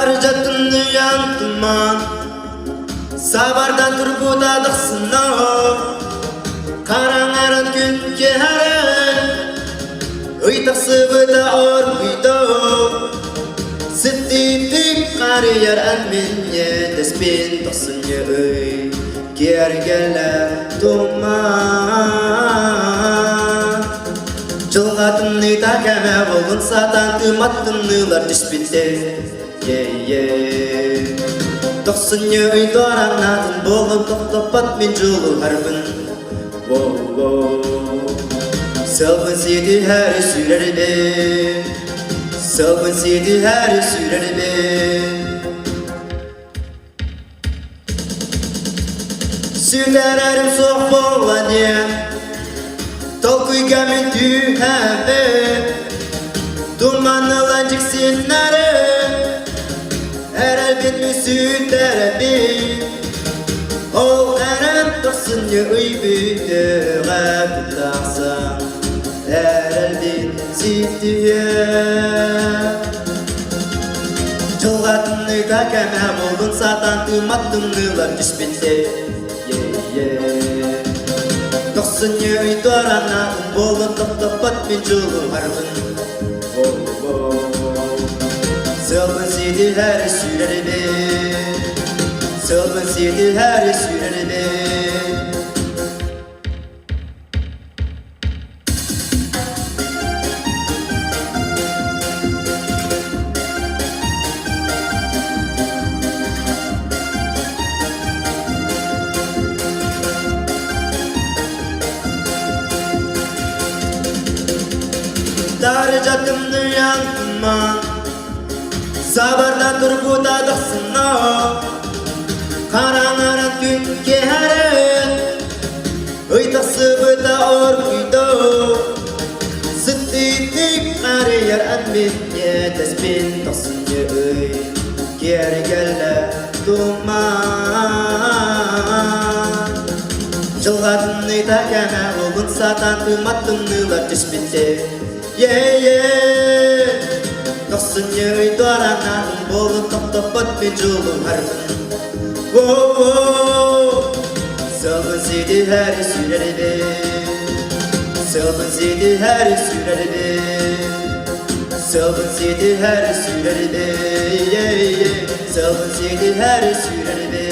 Darjatın yantıman Sabardan turbuda dıksınao Karangaran gün keharen Uytaqsı bıda orguydo Sıddidik qariyar anminye Despin dıksınye öy Gergele duman Çılgatını takeme bulun satan Tımattınılar dispite Dıksınye öy doranadın Bulun toqtopat min julu harbin Sılgın sidi her sürerbe Sılgın sidi her sürerbe Sülerim soğuk boğlanı Tolkuy gamin tühebe Dumanlı lancık sinare Erel bitmi süterebi Ol eren dıksınye üybüdü Gâbıtlağsan Erel bit sittiye Çılgatını da keme buldun Satan tımattınılar düşbinde Dıksınye üydoranadın Bolun toqtopat min julu harbin Sılgın sidi her sürerbe Sılgın sidi her sürerbe Darjatımdı yantıman Sabardan turbuda dıksınao Karangaran gün keharen Uytaqsı bıda orguydo Sıddidik qariyar anminye Despin dıksınye öy Gergele duman Çılgatını takeme bulun satan Tımattınılar dispite Dıksınye öy doranadın Bolun toqtopat min julu harbin Sılgın sidi her sürerbe Sılgın sidi her sürerbe Sılgın sidi her sürerbe Sılgın sidi her sürerbe